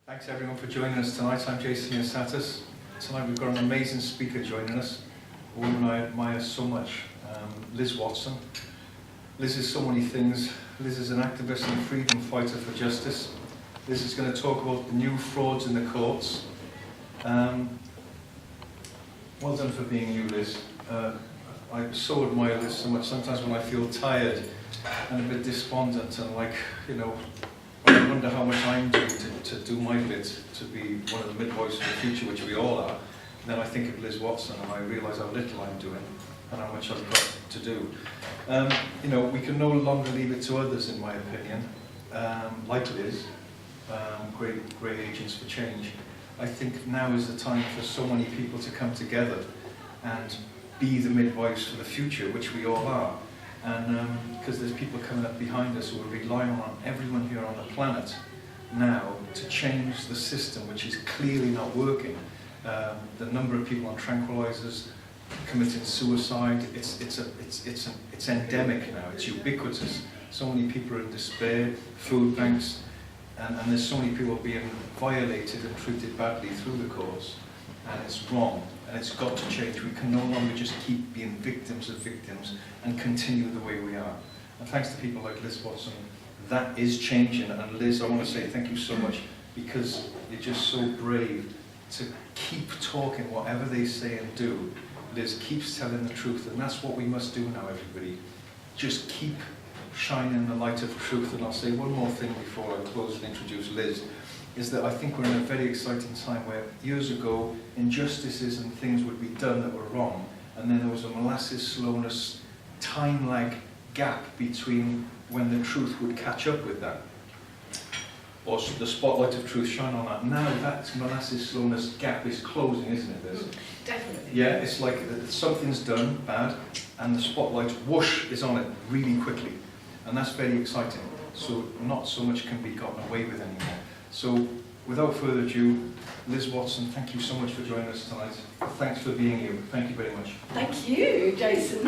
Thanks everyone for joining us tonight. I'm Jason Satis. Tonight we've got an amazing speaker joining us, a woman I admire so much, Liz Watson. Liz is so many things. Liz is an activist and a freedom fighter for justice. Liz is going to talk about the new frauds in the courts. Well done for being you, Liz. I so admire Liz so much. Sometimes when I feel tired and a bit despondent and I wonder how much I'm doing to do my bit to be one of the midwives of the future, which we all are, then I think of Liz Watson and I realise how little I'm doing and how much I've got to do. We can no longer leave it to others, in my opinion, like Liz, great agents for change. I think now is the time for so many people to come together and be the midwives for the future, which we all are. And because there's people coming up behind us who are relying on everyone here on the planet now to change the system, which is clearly not working. The number of people on tranquilizers committing suicide, it's endemic now. It's ubiquitous. So many people are in despair. Food banks, and there's so many people being violated and treated badly through the courts, and it's wrong. And it's got to change. We can no longer just keep being victims of victims and continue the way we are. And thanks to people like Liz Watson, that is changing. And Liz, I want to say thank you so much, because you're just so brave to keep talking whatever they say and do. Liz keeps telling the truth, and that's what we must do now, everybody. Just keep shining the light of truth. And I'll say one more thing before I close and introduce Liz. Is that I think we're in a very exciting time where years ago injustices and things would be done that were wrong, and then there was a molasses slowness, time lag gap between when the truth would catch up with that, or the spotlight of truth shine on that. Now that molasses slowness gap is closing, isn't it, Liz? Definitely. Yeah, it's like something's done bad, and the spotlight whoosh is on it really quickly, and that's very exciting. So not so much can be gotten away with anymore. So, without further ado, Liz Watson, thank you so much for joining us tonight. Thanks for being here. Thank you very much. Thank you, Jason.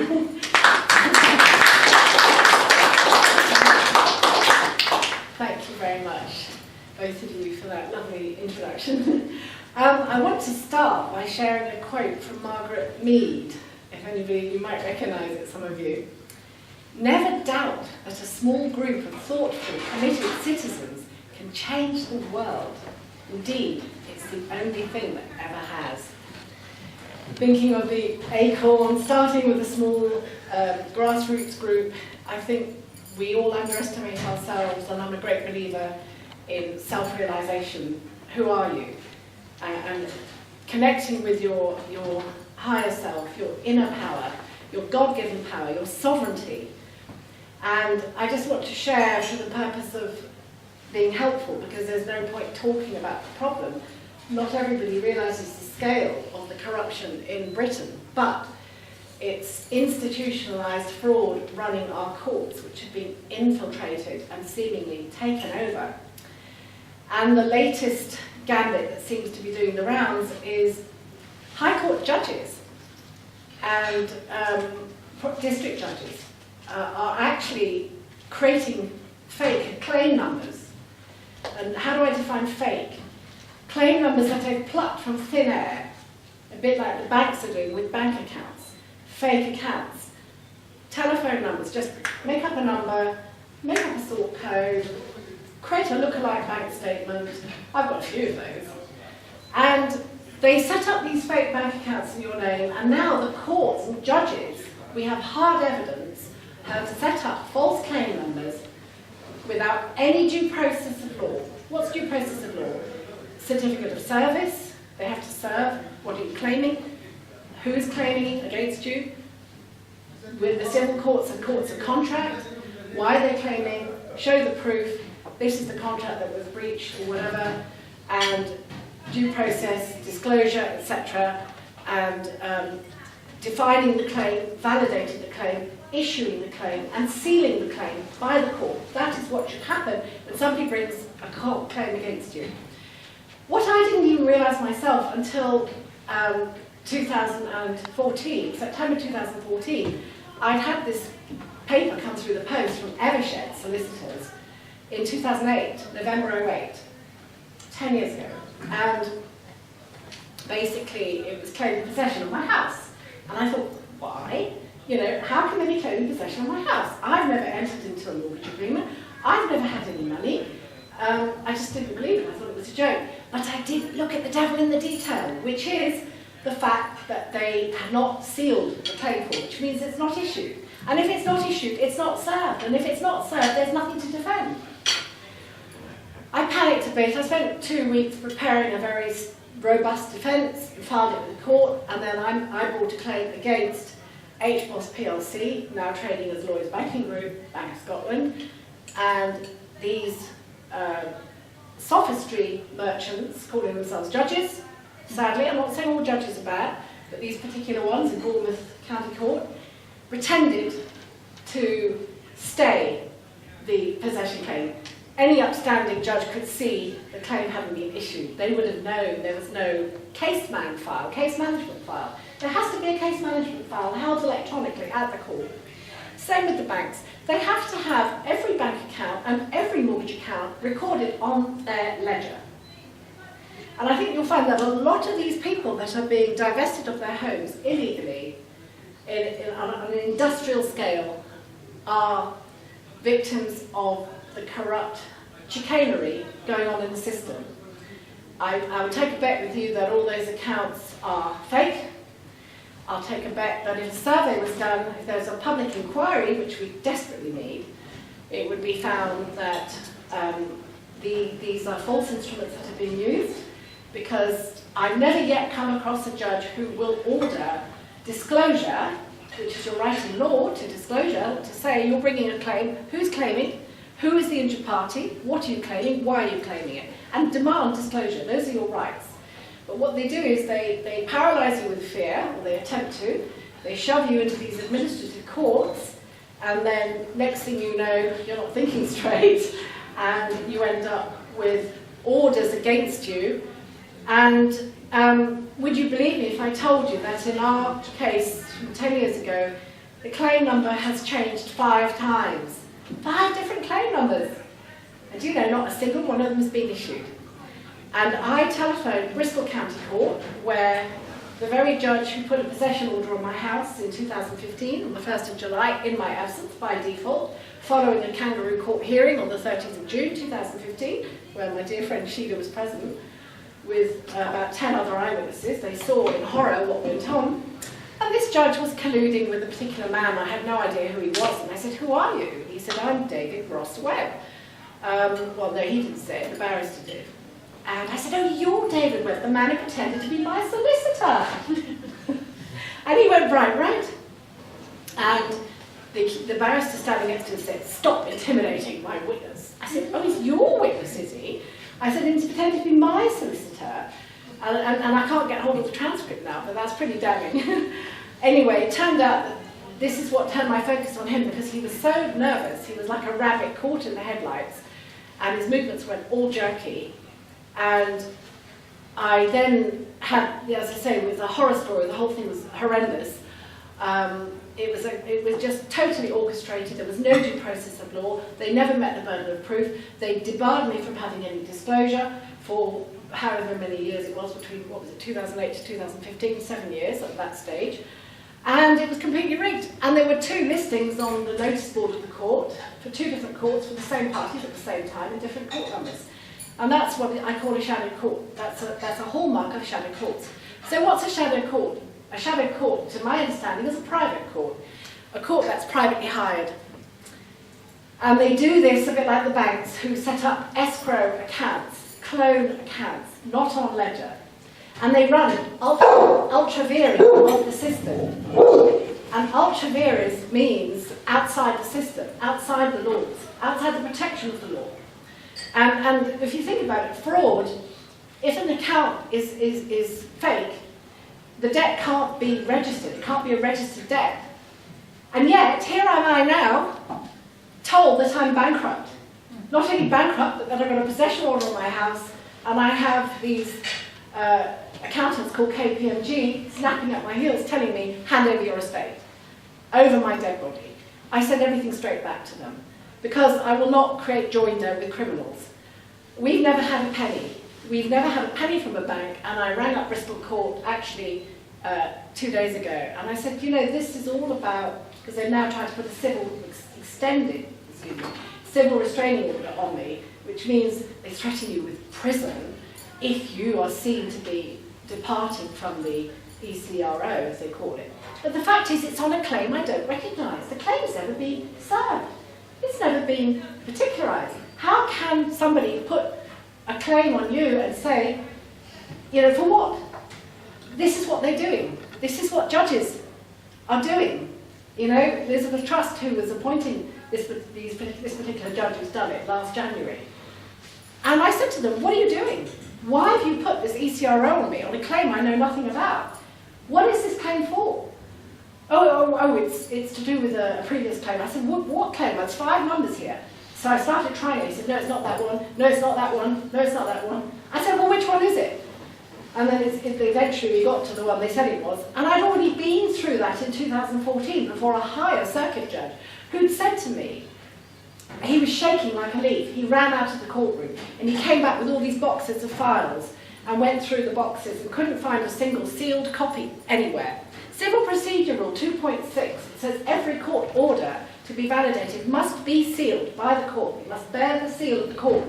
Thank you very much, both of you, for that lovely introduction. I want to start by sharing a quote from Margaret Mead. If anybody, you might recognise it, some of you. Never doubt that a small group of thoughtful, committed citizens can change the world. Indeed, it's the only thing that ever has. Thinking of the acorn, starting with a small grassroots group, I think we all underestimate ourselves, and I'm a great believer in self-realisation. Who are you? And connecting with your higher self, your inner power, your God-given power, your sovereignty. And I just want to share for the purpose of being helpful, because there's no point talking about the problem. Not everybody realises the scale of the corruption in Britain, but it's institutionalised fraud running our courts, which have been infiltrated and seemingly taken over. And the latest gambit that seems to be doing the rounds is High Court judges and district judges are actually creating fake claim numbers. And how do I define fake? Claim numbers that they've plucked from thin air, a bit like the banks are doing with bank accounts. Fake accounts. Telephone numbers, just make up a number, make up a sort code, create a lookalike bank statement. I've got a few of those. And they set up these fake bank accounts in your name, and now the courts and judges, we have hard evidence, have set up false claim numbers without any due process of law. What's due process of law? Certificate of service, they have to serve. What are you claiming? Who is claiming against you? With the civil courts and courts of contract, why are they claiming? Show the proof, this is the contract that was breached or whatever, and due process, disclosure, etc., and defining the claim, validating the claim, issuing the claim, and sealing the claim by the court. That is what should happen when somebody brings a claim against you. What I didn't even realise myself until 2014, September 2014, I'd had this paper come through the post from Evershed solicitors in 2008, November 08, 10 years ago, and basically it was claiming possession of my house. And I thought, why? You know, how can they be claiming possession of my house? I've never entered into a mortgage agreement. I've never had any money. I just didn't believe it. I thought it was a joke. But I did look at the devil in the detail, which is the fact that they have not sealed the claim form, which means it's not issued. And if it's not issued, it's not served. And if it's not served, there's nothing to defend. I panicked a bit. I spent 2 weeks preparing a very robust defence and filed it with the court, and then I brought a claim against HBOS plc, now trading as Lloyds Banking Group, Bank of Scotland, and these sophistry merchants calling themselves judges. Sadly, I'm not saying all judges are bad, but these particular ones in Bournemouth County Court pretended to stay the possession claim. Any upstanding judge could see the claim hadn't been issued. They would have known there was no case management file. There has to be a case management file held electronically at the court. Same with the banks. They have to have every bank account and every mortgage account recorded on their ledger. And I think you'll find that a lot of these people that are being divested of their homes illegally on an industrial scale are victims of the corrupt chicanery going on in the system. I would take a bet with you that all those accounts are fake. I'll take a bet that if a survey was done, if there's a public inquiry, which we desperately need, it would be found that these are false instruments that have been used, because I've never yet come across a judge who will order disclosure, which is your right in law to disclosure, to say you're bringing a claim, who's claiming, who is the injured party, what are you claiming, why are you claiming it, and demand disclosure. Those are your rights. But what they do is they paralyse you with fear, or they attempt to. They shove you into these administrative courts, and then next thing you know, you're not thinking straight, and you end up with orders against you. And would you believe me if I told you that in our case from 10 years ago, the claim number has changed 5 times. 5 different claim numbers. And you know, not a single one of them has been issued. And I telephoned Bristol County Court, where the very judge who put a possession order on my house in 2015, on the 1st of July, in my absence, by default, following a kangaroo court hearing on the 30th of June 2015, where my dear friend Sheila was present, with about 10 other eyewitnesses. They saw in horror what went on. And this judge was colluding with a particular man. I had no idea who he was. And I said, "Who are you?" He said, "I'm David Ross Webb." Well, no, he didn't say it. The barrister did. And I said, "Oh, you're David Webb, the man who pretended to be my solicitor." And he went, right. And the barrister standing next to him said, "Stop intimidating my witness." I said, "Oh, he's your witness, is he?" I said, "He's pretending to be my solicitor." And I can't get hold of the transcript now, but that's pretty damning. Anyway, it turned out that this is what turned my focus on him, because he was so nervous. He was like a rabbit caught in the headlights, and his movements went all jerky. And I then had, as I say, it was a horror story. The whole thing was horrendous. It was just totally orchestrated. There was no due process of law. They never met the burden of proof. They debarred me from having any disclosure for however many years it was, between, 2008 to 2015, 7 years at that stage. And it was completely rigged. And there were 2 listings on the notice board of the court for 2 different courts for the same parties at the same time in different court numbers. And that's what I call a shadow court. That's a hallmark of shadow courts. So what's a shadow court? A shadow court, to my understanding, is a private court. A court that's privately hired. And they do this a bit like the banks, who set up escrow accounts, clone accounts, not on ledger. And they run ultra vires of the system. And ultra vires means outside the system, outside the laws, outside the protection of the law. And if you think about it, fraud, if an account is fake, the debt can't be registered. It can't be a registered debt. And yet, here am I now, told that I'm bankrupt. Not only bankrupt, but that I've got a possession order on my house, and I have these accountants called KPMG snapping at my heels, telling me, "Hand over your estate," over my dead body. I send everything straight back to them, because I will not create joinder with criminals. We've never had a penny. we've never had a penny from a bank, and I rang up Bristol Court actually 2 days ago, and I said, you know, this is all about, because they're now trying to put a civil restraining order on me, which means they threaten you with prison if you are seen to be departing from the ECRO, as they call it. But the fact is, it's on a claim I don't recognise. The claim's never been served. It's never been particularised. How can somebody put a claim on you and say, you know, for what? This is what they're doing. This is what judges are doing. You know, Elizabeth Trust, who was appointing this particular judge who's done it last January. And I said to them, what are you doing? Why have you put this ECRO on me on a claim I know nothing about? What is this claim for? It's to do with a previous claim. I said, what claim? There's 5 numbers here. So I started trying it. He said, no, it's not that one. No, it's not that one. No, it's not that one. I said, well, which one is it? And then eventually we got to the one they said it was. And I'd already been through that in 2014 before a higher circuit judge who'd said to me, he was shaking like a leaf. He ran out of the courtroom and he came back with all these boxes of files and went through the boxes and couldn't find a single sealed copy anywhere. Civil Procedure Rule 2.6 says every court order to be validated must be sealed by the court. It must bear the seal of the court.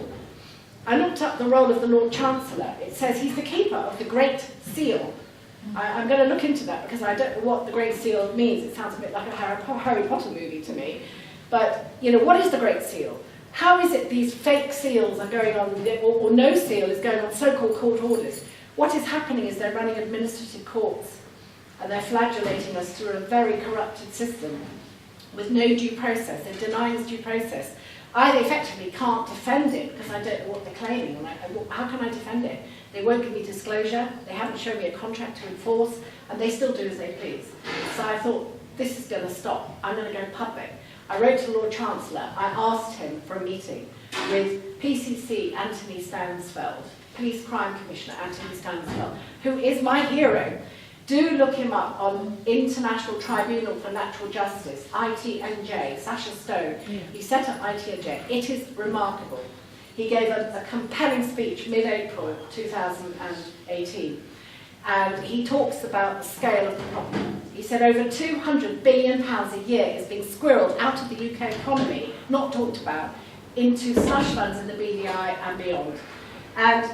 I looked up the role of the Lord Chancellor. It says he's the keeper of the Great Seal. I'm going to look into that because I don't know what the Great Seal means. It sounds a bit like a Harry Potter movie to me. But, you know, what is the Great Seal? How is it these fake seals are going on, or no seal is going on so-called court orders? What is happening is they're running administrative courts and they're flagellating us through a very corrupted system with no due process. They're denying us due process. I effectively can't defend it because I don't know what they're claiming. How can I defend it? They won't give me disclosure, they haven't shown me a contract to enforce, and they still do as they please. So I thought, this is going to stop. I'm going to go public. I wrote to the Lord Chancellor. I asked him for a meeting with PCC Anthony Stansfeld, Police Crime Commissioner Anthony Stansfeld, who is my hero. Do look him up on International Tribunal for Natural Justice, ITNJ, Sacha Stone. Yeah. He set up ITNJ. It is remarkable. He gave a compelling speech mid-April 2018. And he talks about the scale of the problem. He said over £200 billion a year is being squirreled out of the UK economy, not talked about, into slush funds in the BVI and beyond. And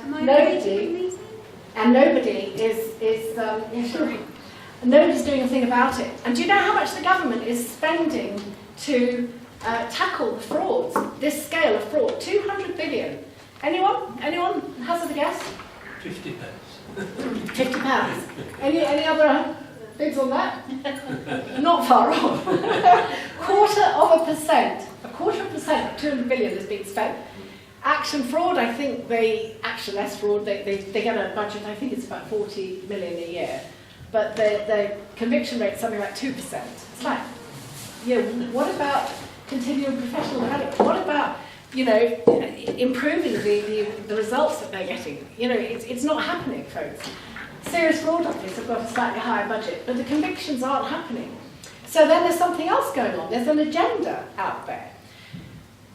nobody's doing a thing about it. And do you know how much the government is spending to tackle the frauds, this scale of fraud? 200 billion. Anyone? Anyone hazard a guess? £50. £50. Any other bids on that? Not far off. A quarter of a percent of 200 billion is being spent. Action fraud, I think Action-less fraud, they get a budget, I think it's about 40 million a year. But the conviction rate is something like 2%. It's like, you know, what about continuing professional development? What about, you know, improving the results that they're getting? You know, it's not happening, folks. Serious Fraud Office have got a slightly higher budget, but the convictions aren't happening. So then there's something else going on. There's an agenda out there.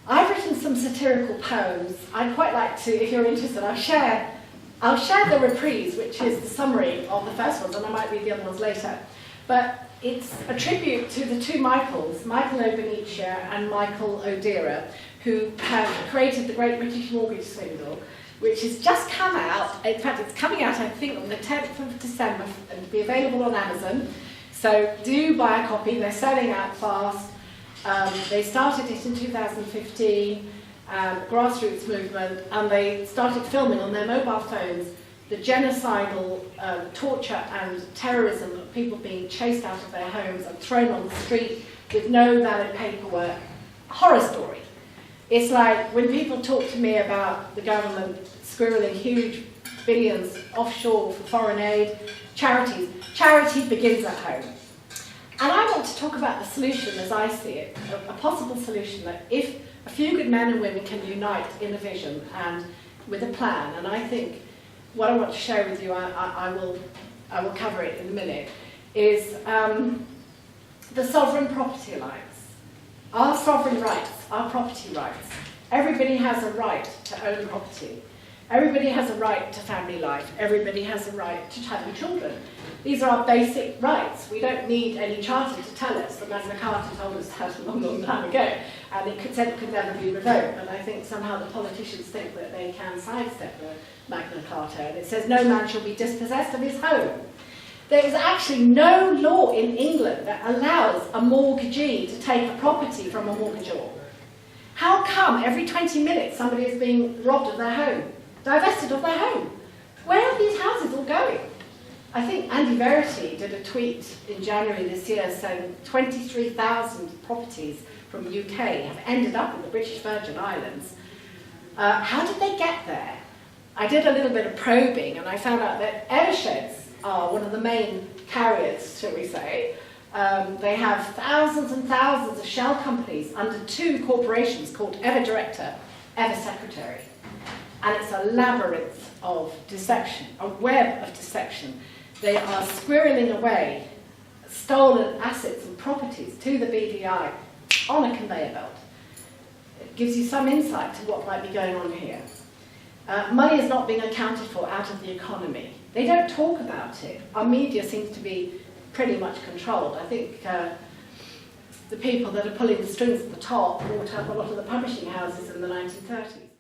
I've written some satirical poems. I'd quite like to, if you're interested, I'll share the reprise, which is the summary of the first ones, and I might read the other ones later. But it's a tribute to the two Michaels, Michael Obenicia and Michael O'Deara, who have created the Great British Mortgage Swindle, which has just come out. In fact, it's coming out, I think, on the 10th of December, and will be available on Amazon. So do buy a copy. They're selling out fast. They started it in 2015, grassroots movement, and they started filming on their mobile phones the genocidal torture and terrorism of people being chased out of their homes and thrown on the street with no valid paperwork. Horror story. It's like when people talk to me about the government squirreling huge billions offshore for foreign aid, charities. Charity begins at home. And I want to talk about the solution as I see it, a possible solution that if a few good men and women can unite in a vision and with a plan, and I think what I want to share with you, I will cover it in a minute, is the Sovereign Property Alliance. Our sovereign rights, our property rights. Everybody has a right to own property. Everybody has a right to family life. Everybody has a right to having children. These are our basic rights. We don't need any charter to tell us. The Magna Carta told us that a long, long time ago, and it could never be revoked. But I think somehow the politicians think that they can sidestep the Magna Carta. And it says no man shall be dispossessed of his home. There is actually no law in England that allows a mortgagee to take a property from a mortgagor. How come every 20 minutes somebody is being robbed of their home, divested of their home? Where are these houses all going? I think Andy Verity did a tweet in January this year saying 23,000 properties from the UK have ended up in the British Virgin Islands. How did they get there? I did a little bit of probing and I found out that Eversheds are one of the main carriers, shall we say. They have thousands and thousands of shell companies under two corporations called Ever Director, Ever Secretary. And it's a labyrinth of deception, a web of deception. They are squirreling away stolen assets and properties to the BVI on a conveyor belt. It gives you some insight to what might be going on here. Money is not being accounted for out of the economy. They don't talk about it. Our media seems to be pretty much controlled. I think the people that are pulling the strings at the top brought up a lot of the publishing houses in the 1930s.